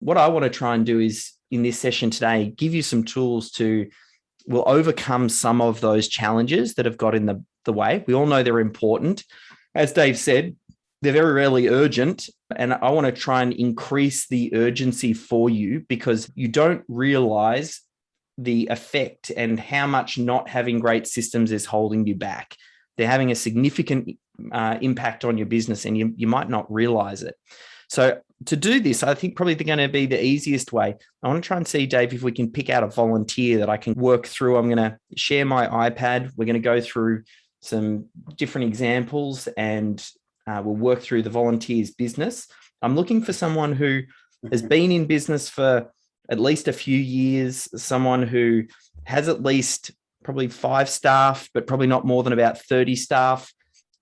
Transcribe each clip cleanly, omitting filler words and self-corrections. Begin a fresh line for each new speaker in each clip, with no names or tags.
what I want to try and do is in this session today, give you some tools will overcome some of those challenges that have got in the way. We all know they're important. As Dave said, they're very rarely urgent. And I want to try and increase the urgency for you because you don't realize the effect and how much not having great systems is holding you back. They're having a significant impact on your business and you might not realize it. So to do this, I think probably going to be the easiest way. I want to try and see, Dave, if we can pick out a volunteer that I can work through. I'm going to share my iPad. We're going to go through some different examples and we'll work through the volunteer's business. I'm looking for someone who has been in business for at least a few years, someone who has at least probably 5 staff, but probably not more than about 30 staff,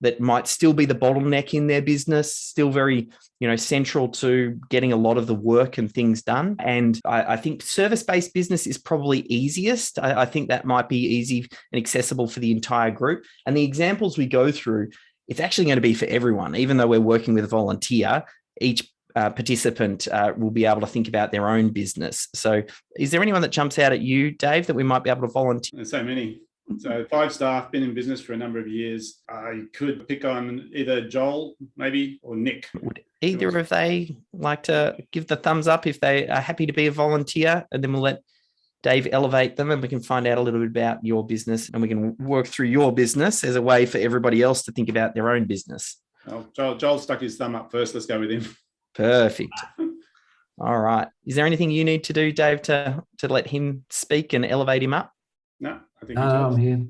that might still be the bottleneck in their business, still very, central to getting a lot of the work and things done. And I think service-based business is probably easiest. I think that might be easy and accessible for the entire group. And the examples we go through, it's actually going to be for everyone. Even though we're working with a volunteer, each participant will be able to think about their own business. So is there anyone that jumps out at you, Dave, that we might be able to volunteer?
There's so many. So 5 staff, been in business for a number of years. I could pick on either Joel, maybe, or Nick.
Would either of they like to give the thumbs up if they are happy to be a volunteer? And then we'll let Dave elevate them and we can find out a little bit about your business and we can work through your business as a way for everybody else to think about their own business.
Oh, Joel stuck his thumb up first. Let's go with him.
Perfect. All right. Is there anything you need to do, Dave, to let him speak and elevate him up?
No, I think
I'm here.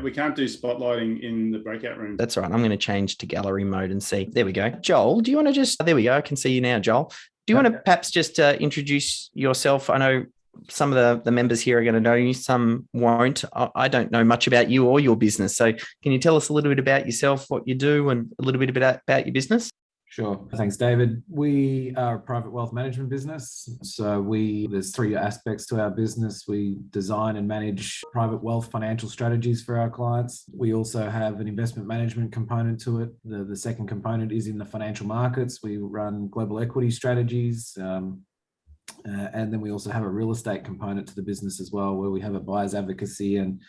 We can't do spotlighting in the breakout room.
That's right. I'm going to change to gallery mode and see. There we go. Joel, do you want to there we go. I can see you now, Joel. Do you want to perhaps just introduce yourself? I know some of the members here are going to know you, some won't. I don't know much about you or your business. So can you tell us a little bit about yourself, what you do, and a little bit about your business?
Sure. Thanks, David. We are a private wealth management business. So there's 3 aspects to our business. We design and manage private wealth financial strategies for our clients. We also have an investment management component to it. The second component is in the financial markets. We run global equity strategies. And then we also have a real estate component to the business as well, where we have a buyer's advocacy and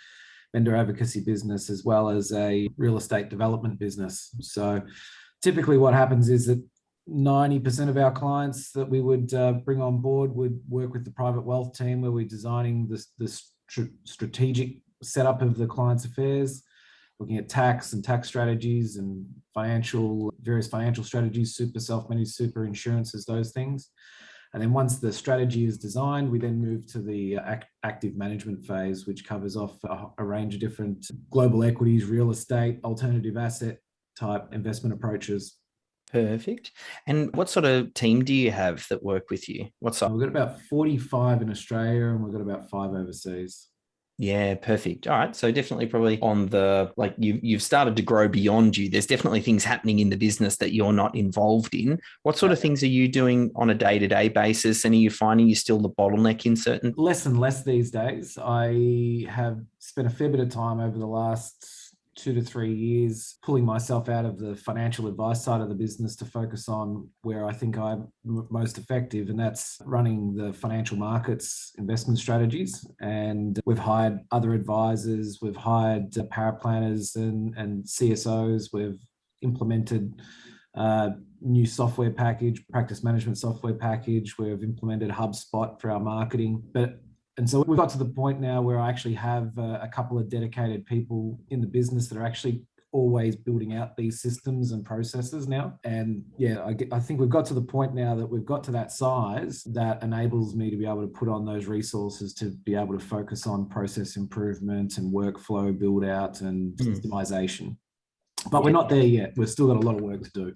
vendor advocacy business, as well as a real estate development business. So typically what happens is that 90% of our clients that we would bring on board would work with the private wealth team, where we're designing the strategic setup of the client's affairs, looking at tax and tax strategies and various financial strategies, super, self-managed super, insurances, those things. And then once the strategy is designed, we then move to the active management phase, which covers off a range of different global equities, real estate, alternative asset type investment approaches.
Perfect. And what sort of team do you have that work with you? We've
got about 45 in Australia and we've got about 5 overseas.
Yeah, perfect. All right. So definitely probably on you've started to grow beyond you. There's definitely things happening in the business that you're not involved in. What sort of things are you doing on a day-to-day basis? And are you finding you're still the bottleneck in certain?
Less and less these days. I have spent a fair bit of time over the last 2 to 3 years pulling myself out of the financial advice side of the business to focus on where I think I'm most effective, and that's running the financial markets investment strategies. And we've hired other advisors, we've hired paraplanners and CSOs, we've implemented new software package, practice management software package, we've implemented HubSpot for our marketing. And so we've got to the point now where I actually have a couple of dedicated people in the business that are actually always building out these systems and processes now. And yeah, I think we've got to the point now that we've got to that size that enables me to be able to put on those resources to be able to focus on process improvement and workflow build out and systemization. But we're not there yet. We've still got a lot of work to do.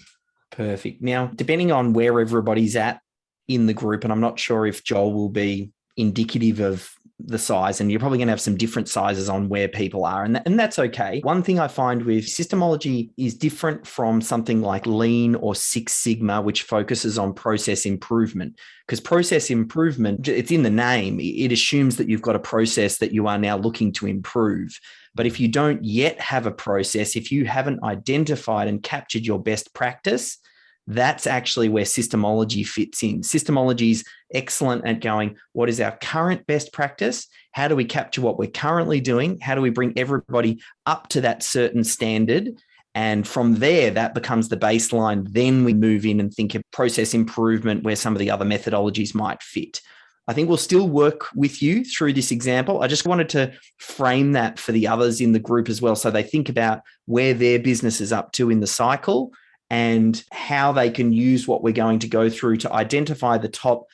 Perfect. Now, depending on where everybody's at in the group, and I'm not sure if Joel will be indicative of the size, and you're probably going to have some different sizes on where people are, and that's okay. One thing I find with SYSTEMology is different from something like Lean or Six Sigma, which focuses on process improvement, because process improvement, it's in the name. It assumes that you've got a process that you are now looking to improve. But if you don't yet have a process, if you haven't identified and captured your best practice, That's actually where SYSTEMology fits in. SYSTEMology is excellent at going, what is our current best practice? How do we capture what we're currently doing? How do we bring everybody up to that certain standard? And from there, that becomes the baseline. Then we move in and think of process improvement where some of the other methodologies might fit. I think we'll still work with you through this example. I just wanted to frame that for the others in the group as well, so they think about where their business is up to in the cycle and how they can use what we're going to go through to identify the top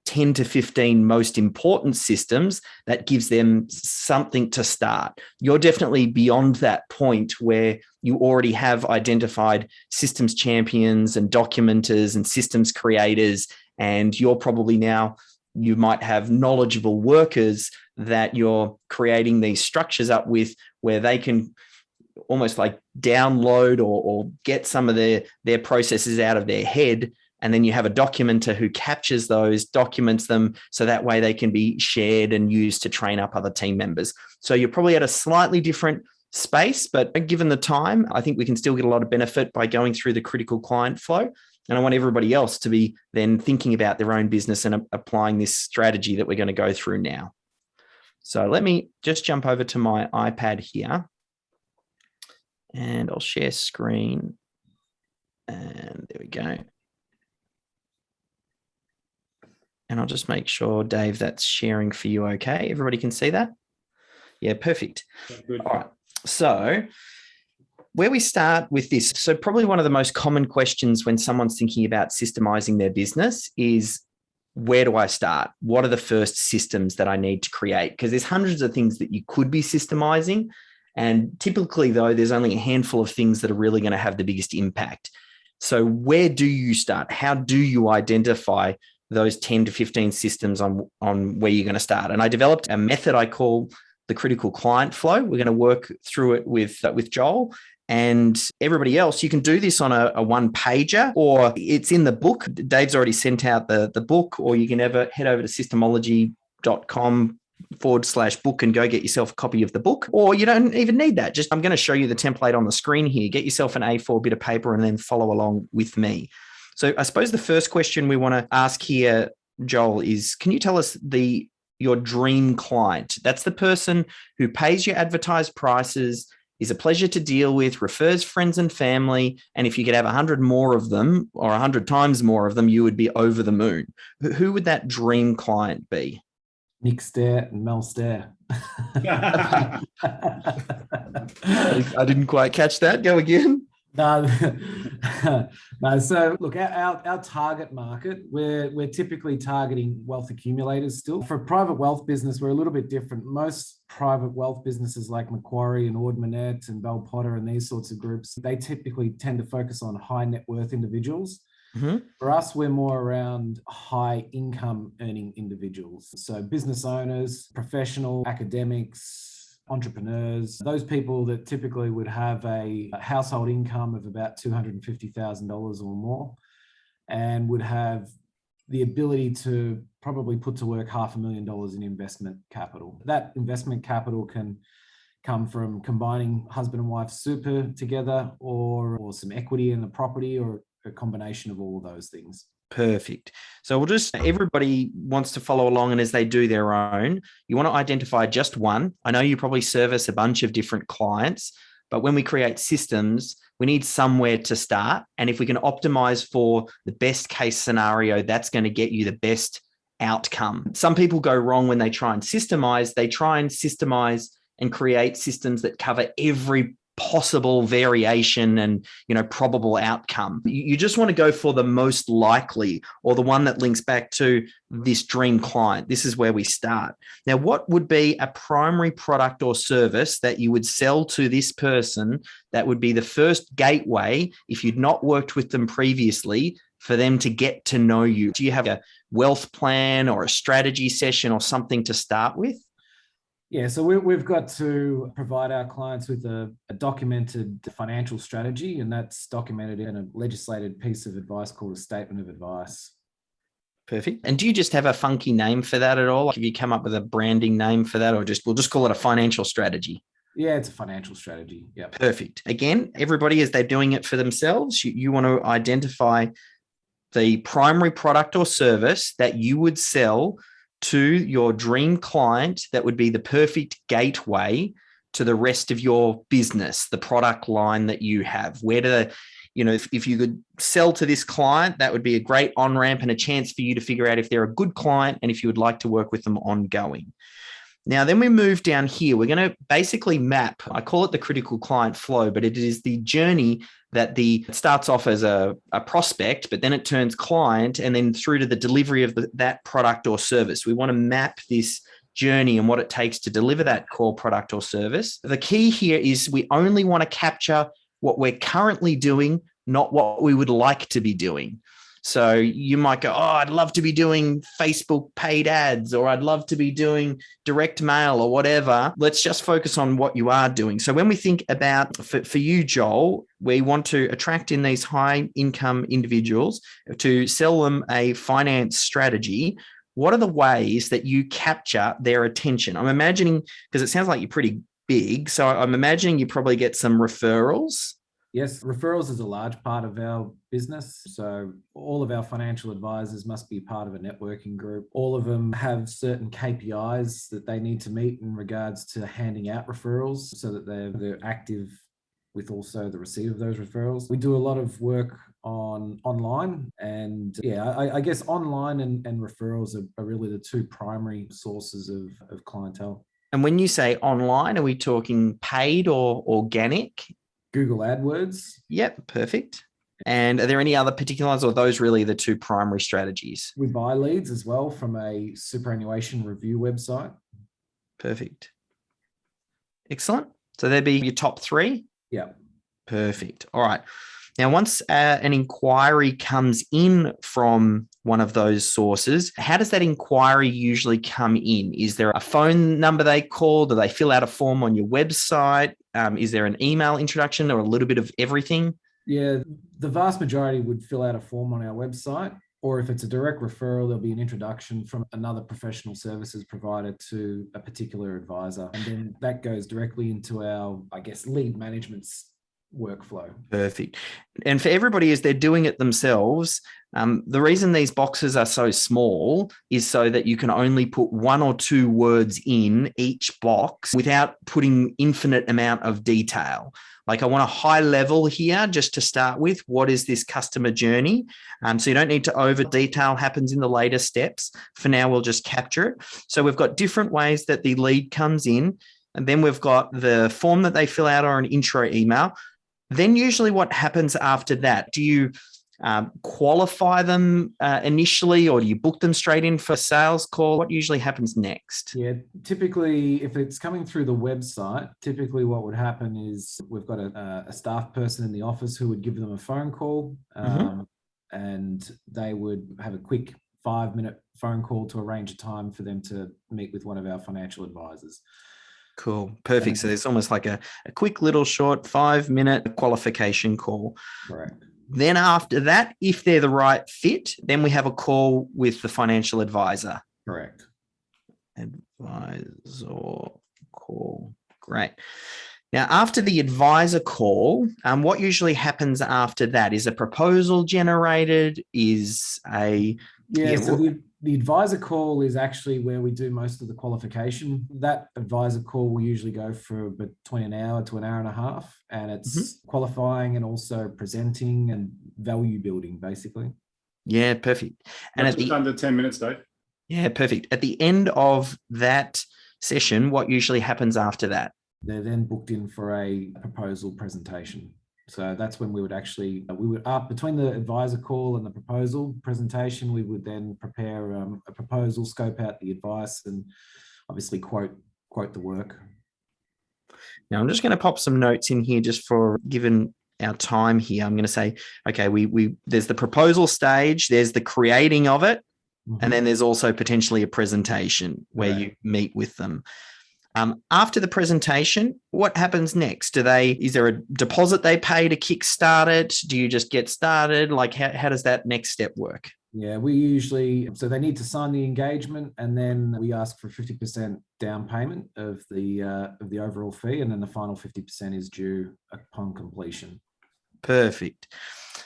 10 to 15 most important systems that gives them something to start. You're definitely beyond that point where you already have identified systems champions and documenters and systems creators, and you're probably now, you might have knowledgeable workers that you're creating these structures up with where they can almost like download or get some of their processes out of their head. And then you have a documenter who captures those, documents them, so that way they can be shared and used to train up other team members. So you're probably at a slightly different space, but given the time, I think we can still get a lot of benefit by going through the critical client flow. And I want everybody else to be then thinking about their own business and applying this strategy that we're going to go through now. So let me just jump over to my iPad here and I'll share screen. And there we go. And I'll just make sure, Dave, that's sharing for you okay. Everybody can see that? Yeah, perfect.
Good.
All right. So where we start with this, so probably one of the most common questions when someone's thinking about systemizing their business is, where do I start? What are the first systems that I need to create? Because there's hundreds of things that you could be systemizing. And typically, though, there's only a handful of things that are really going to have the biggest impact. So where do you start? How do you identify those 10 to 15 systems on where you're going to start? And I developed a method I call the critical client flow. We're going to work through it with Joel and everybody else. You can do this on a one pager, or it's in the book. Dave's already sent out the book, or you can head over to systemology.com/book and go get yourself a copy of the book, or you don't even need that. I'm going to show you the template on the screen here. Get yourself an A4 bit of paper and then follow along with me. So I suppose the first question we want to ask here, Joel, is can you tell us your dream client? That's the person who pays your advertised prices, is a pleasure to deal with, refers friends and family, and if you could have 100 more of them or 100 times more of them, you would be over the moon. Who would that dream client be?
Nick Stair and Mel Stair.
I didn't quite catch that. Go again.
No. So look, our target market, we're typically targeting wealth accumulators still. For a private wealth business, we're a little bit different. Most private wealth businesses like Macquarie and Ord Minnett and Bell Potter and these sorts of groups, they typically tend to focus on high net worth individuals. Mm-hmm. For us, we're more around high income earning individuals. So business owners, professional, academics, entrepreneurs, those people that typically would have a household income of about $250,000 or more and would have the ability to probably put to work $500,000 in investment capital. That investment capital can come from combining husband and wife super together or some equity in the property or a combination of all of those things.
Perfect. So everybody wants to follow along, and as they do their own, you want to identify just one. I know you probably service a bunch of different clients, but when we create systems, we need somewhere to start. And if we can optimize for the best case scenario, that's going to get you the best outcome. Some people go wrong when they try and systemize. They try and systemize and create systems that cover every possible variation and probable outcome. You just want to go for the most likely, or the one that links back to this dream client. This is where we start. Now, what would be a primary product or service that you would sell to this person that would be the first gateway, if you'd not worked with them previously, for them to get to know you? Do you have a wealth plan or a strategy session or something to start with?
Yeah, so we've got to provide our clients with a documented financial strategy, and that's documented in a legislated piece of advice called a statement of advice.
Perfect. And do you just have a funky name for that at all? Like, have you come up with a branding name for that, or we'll just call it a financial strategy?
Yeah, it's a financial strategy. Yeah.
Perfect. Again, everybody, as they're doing it for themselves, you want to identify the primary product or service that you would sell to your dream client that would be the perfect gateway to the rest of your business, the product line that you have. Where do if you could sell to this client, that would be a great on-ramp and a chance for you to figure out if they're a good client and if you would like to work with them ongoing. Now, then we move down here. We're going to basically map, I call it the critical client flow, but it is the journey that it starts off as a prospect, but then it turns client and then through to the delivery of that product or service. We want to map this journey and what it takes to deliver that core product or service. The key here is we only want to capture what we're currently doing, not what we would like to be doing. So you might go, I'd love to be doing Facebook paid ads, or I'd love to be doing direct mail or whatever. Let's just focus on what you are doing. So when we think about, for you, Joel, we want to attract in these high income individuals to sell them a finance strategy. What are the ways that you capture their attention? I'm imagining, because it sounds like you're pretty big, so I'm imagining you probably get some referrals.
Yes, referrals is a large part of our business. So all of our financial advisors must be part of a networking group. All of them have certain KPIs that they need to meet in regards to handing out referrals so that they're active with also the receipt of those referrals. We do a lot of work online, and I guess online and referrals are really the two primary sources of clientele.
And when you say online, are we talking paid or organic?
Google AdWords.
Yep, perfect. And are there any other particulars, or are those really the two primary strategies?
We buy leads as well from a superannuation review website.
Perfect. Excellent. So there'd be your top three?
Yeah.
Perfect. All right. Now, once an inquiry comes in from one of those sources, how does that inquiry usually come in? Is there a phone number they call? Do they fill out a form on your website? Is there an email introduction or a little bit of everything?
Yeah, the vast majority would fill out a form on our website, or if it's a direct referral, there'll be an introduction from another professional services provider to a particular advisor. And then that goes directly into our, lead management workflow.
Perfect. And for everybody, as they're doing it themselves, the reason these boxes are so small is so that you can only put one or two words in each box without putting infinite amount of detail. Like, I want a high level here just to start with. What is this customer journey? So you don't need to over detail, happens in the later steps. For now, we'll just capture it. So we've got different ways that the lead comes in. And then we've got the form that they fill out or an intro email. Then usually what happens after that? Do you qualify them initially, or do you book them straight in for a sales call? What usually happens next?
Yeah, typically, if it's coming through the website, typically what would happen is we've got a staff person in the office who would give them a phone call, and they would have a quick 5-minute phone call to arrange a time for them to meet with one of our financial advisors.
Cool. Perfect. So there's almost like a quick little short 5-minute qualification call.
Correct.
Then after that, if they're the right fit, then we have a call with the financial advisor.
Correct.
Advisor call. Great. Now, after the advisor call, what usually happens after that? Is a proposal generated? Is a...
So the advisor call is actually where we do most of the qualification. That advisor call will usually go for between an hour to an hour and a half, and it's qualifying and also presenting and value building, basically.
Yeah, perfect. And
just under 10 minutes, Dave.
Yeah, perfect. At the end of that session, what usually happens after that?
They're then booked in for a proposal presentation. So that's when we would between the advisor call and the proposal presentation, we would then prepare a proposal, scope out the advice, and obviously quote the work.
Now, I'm just going to pop some notes in here just for given our time here. I'm going to say, okay, there's the proposal stage, there's the creating of it, and then there's also potentially a presentation where you meet with them. After the presentation, what happens next? Is there a deposit they pay to kickstart it? Do you just get started? Like, how does that next step work?
Yeah, so they need to sign the engagement, and then we ask for 50% down payment of the overall fee, and then the final 50% is due upon completion.
Perfect.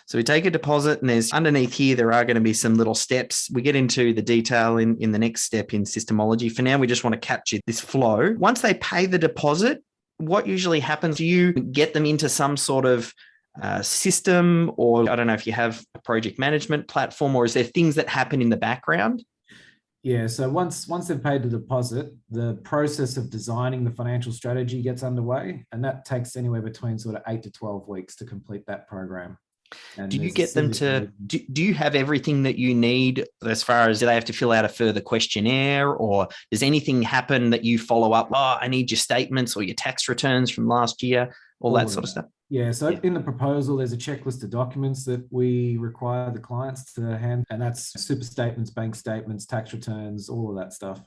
So we take a deposit, and there's underneath here, there are going to be some little steps. We get into the detail in the next step in SYSTEMology. For now, we just want to capture this flow. Once they pay the deposit, what usually happens? Do you get them into some sort of system, or I don't know if you have a project management platform, or is there things that happen in the background?
Yeah, so once they've paid the deposit, the process of designing the financial strategy gets underway, and that takes anywhere between sort of 8 to 12 weeks to complete that program. And
do you get them to, do you have everything that you need as far as, do they have to fill out a further questionnaire, or does anything happen that you follow up? Oh, I need your statements or your tax returns from last year, all that sort of stuff.
Yeah, so in the proposal, there's a checklist of documents that we require the clients to hand, and that's super statements, bank statements, tax returns, all of that stuff.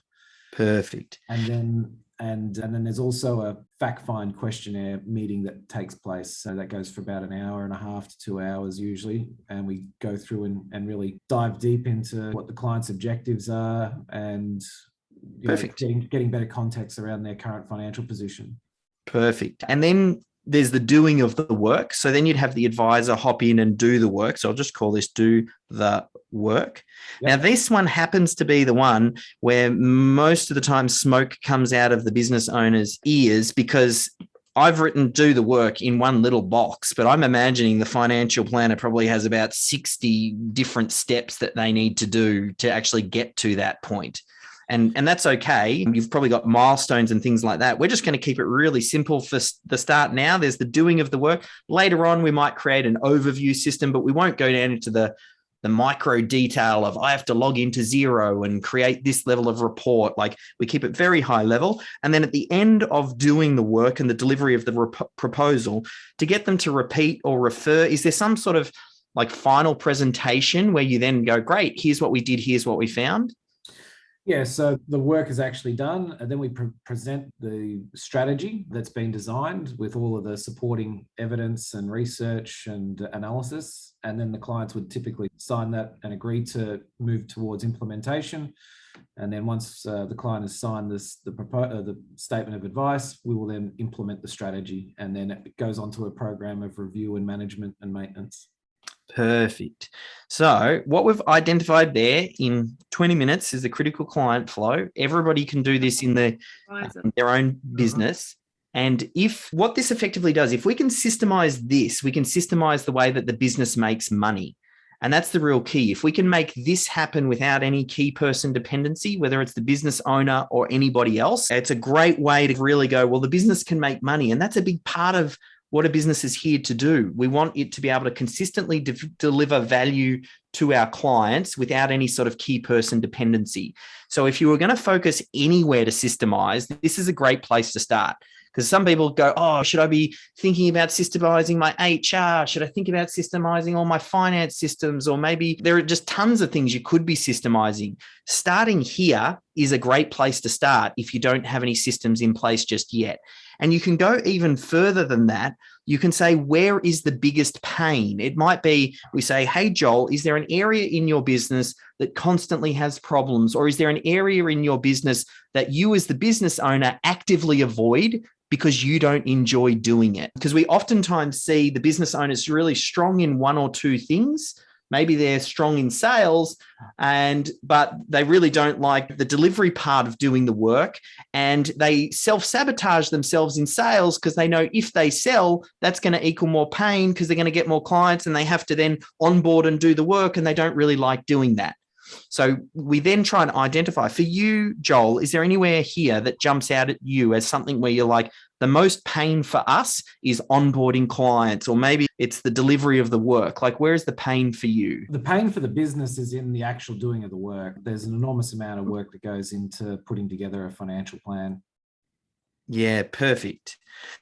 Perfect.
And then there's also a fact find questionnaire meeting that takes place. So that goes for about an hour and a half to 2 hours usually. And we go through and really dive deep into what the client's objectives are, and getting better context around their current financial position.
Perfect. And then there's the doing of the work. So then you'd have the advisor hop in and do the work. So I'll just call this do the work. Yep. Now, this one happens to be the one where most of the time smoke comes out of the business owner's ears, because I've written do the work in one little box, but I'm imagining the financial planner probably has about 60 different steps that they need to do to actually get to that point. And that's okay. You've probably got milestones and things like that. We're just going to keep it really simple for the start now. There's the doing of the work. Later on, we might create an overview system, but we won't go down into the micro detail of I have to log into Xero and create this level of report. Like, we keep it very high level. And then at the end of doing the work and the delivery of the proposal, to get them to repeat or refer, is there some sort of like final presentation where you then go, great, here's what we did, here's what we found?
Yeah, so the work is actually done, and then we present the strategy that's been designed with all of the supporting evidence and research and analysis, and then the clients would typically sign that and agree to move towards implementation. And then once the client has signed the statement of advice, we will then implement the strategy, and then it goes on to a program of review and management and maintenance.
Perfect. So what we've identified there in 20 minutes is the critical client flow. Everybody can do this in their own business. And what this effectively does, if we can systemize this, we can systemize the way that the business makes money. And that's the real key. If we can make this happen without any key person dependency, whether it's the business owner or anybody else, it's a great way to really go, well, the business can make money. And that's a big part of what a business is here to do. We want it to be able to consistently deliver value to our clients without any sort of key person dependency. So if you were going to focus anywhere to systemize, this is a great place to start. Because some people go, oh, should I be thinking about systemizing my HR? Should I think about systemizing all my finance systems? Or maybe there are just tons of things you could be systemizing. Starting here is a great place to start if you don't have any systems in place just yet. And you can go even further than that. You can say, where is the biggest pain? It might be, we say, hey, Joel, is there an area in your business that constantly has problems? Or is there an area in your business that you as the business owner actively avoid because you don't enjoy doing it? Because we oftentimes see the business owners really strong in one or two things. Maybe they're strong in sales, but they really don't like the delivery part of doing the work, and they self-sabotage themselves in sales because they know if they sell, that's going to equal more pain because they're going to get more clients, and they have to then onboard and do the work, and they don't really like doing that. So we then try and identify, for you, Joel, is there anywhere here that jumps out at you as something where you're like, the most pain for us is onboarding clients, or maybe it's the delivery of the work? Like, where's the pain for you?
The pain for the business is in the actual doing of the work. There's an enormous amount of work that goes into putting together a financial plan.
Yeah, perfect.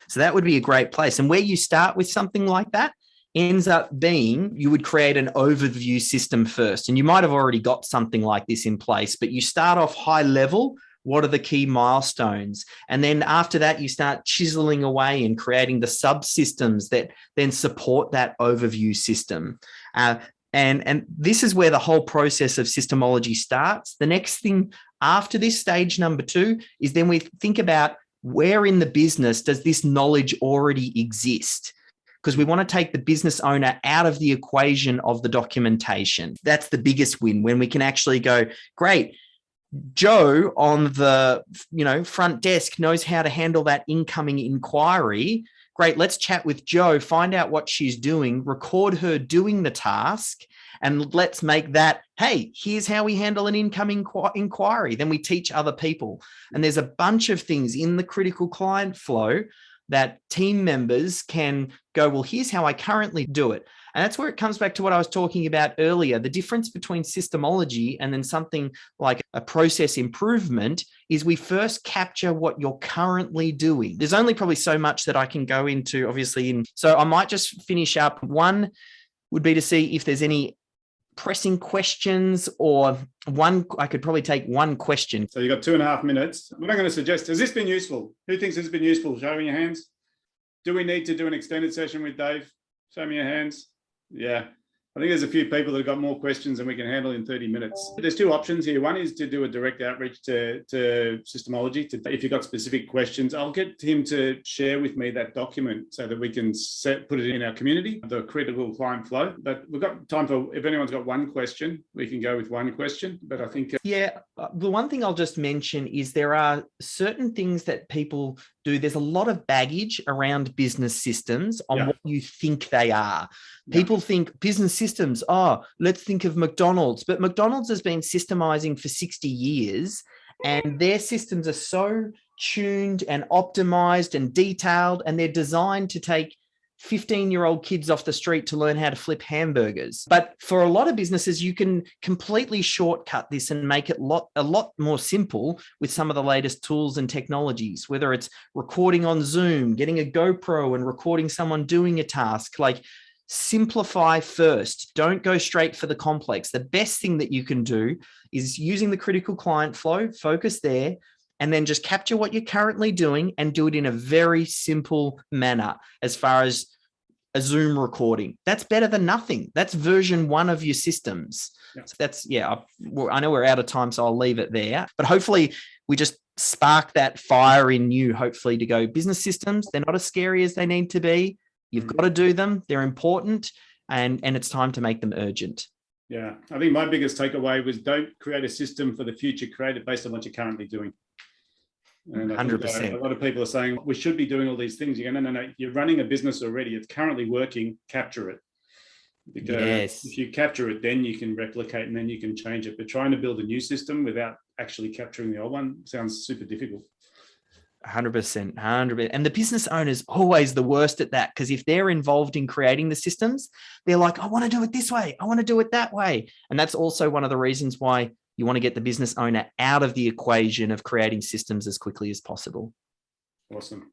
So that would be a great place. And where you start with something like that ends up being, you would create an overview system first. And you might have already got something like this in place, but you start off high level. What are the key milestones? And then after that, you start chiseling away and creating the subsystems that then support that overview system. And this is where the whole process of systemology starts. The next thing after this, stage number 2, is then we think about where in the business does this knowledge already exist? Because we want to take the business owner out of the equation of the documentation. That's the biggest win, when we can actually go, great, Joe on the front desk knows how to handle that incoming inquiry. Great, let's chat with Joe, find out what she's doing, record her doing the task, and let's make that, hey, here's how we handle an incoming inquiry. Then we teach other people. And there's a bunch of things in the critical client flow that team members can go, well, here's how I currently do it. And that's where it comes back to what I was talking about earlier. The difference between systemology and then something like a process improvement is we first capture what you're currently doing. There's only probably so much that I can go into, obviously. So I might just finish up. One would be to see if there's any pressing questions, or I could probably take one question.
So you've got 2.5 minutes. What I'm going to suggest, has this been useful? Who thinks this has been useful? Show me your hands. Do we need to do an extended session with Dave? Show me your hands. Yeah. I think there's a few people that have got more questions than we can handle in 30 minutes. There's 2 options here. One is to do a direct outreach to SYSTEMology. If you've got specific questions, I'll get him to share with me that document so that we can put it in our community, the critical client flow. But we've got time for, if anyone's got one question, we can go with one question. But I think...
The one thing I'll just mention is there are certain things that people do. There's a lot of baggage around business systems on what you think they are. People think business systems, let's think of McDonald's. But McDonald's has been systemizing for 60 years, and their systems are so tuned and optimized and detailed, and they're designed to take 15-year-old kids off the street to learn how to flip hamburgers. But for a lot of businesses, you can completely shortcut this and make it a lot more simple with some of the latest tools and technologies, whether it's recording on Zoom, getting a GoPro and recording someone doing a task. Like, simplify first. Don't go straight for the complex. The best thing that you can do is using the critical client flow, focus there, and then just capture what you're currently doing and do it in a very simple manner. As far as a Zoom recording, that's better than nothing. That's version 1 of your systems. I know we're out of time, so I'll leave it there. But hopefully we just spark that fire in you, hopefully, to go, business systems, they're not as scary as they need to be. You've got to do them. They're important, and it's time to make them urgent.
Yeah, I think my biggest takeaway was, don't create a system for the future, create it based on what you're currently doing. And
100%.
A lot of people are saying, we should be doing all these things. You go, no, you're running a business already. It's currently working, capture it. Because if you capture it, then you can replicate and then you can change it. But trying to build a new system without actually capturing the old one sounds super difficult.
100%. And the business owner is always the worst at that, because if they're involved in creating the systems, they're like, I want to do it this way, I want to do it that way. And that's also one of the reasons why you want to get the business owner out of the equation of creating systems as quickly as possible.
Awesome.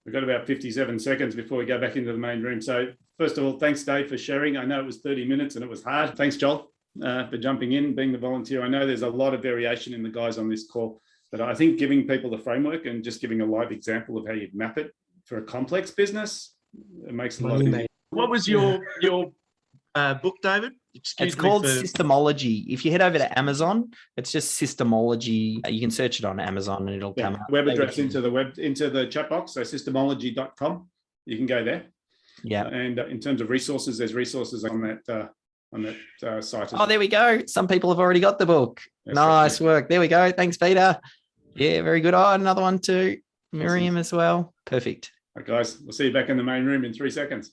We've got about 57 seconds before we go back into the main room. So first of all, thanks, Dave, for sharing. I know it was 30 minutes and it was hard. Thanks, Joel, for jumping in, being the volunteer. I know there's a lot of variation in the guys on this call. But I think giving people the framework and just giving a live example of how you map it for a complex business, it makes it a lot easier.
What was your book, David?
It's called SYSTEMology. If you head over to Amazon, it's just SYSTEMology. You can search it on Amazon and it'll come up.
Web address into the chat box, so systemology.com. You can go there.
Yeah.
And in terms of resources, there's resources on that site.
There we go. Some people have already got the book. Yes, nice work. There we go. Thanks, Peter. Yeah, very good. Another one too. Miriam as well. Perfect.
All right, guys. We'll see you back in the main room in 3 seconds.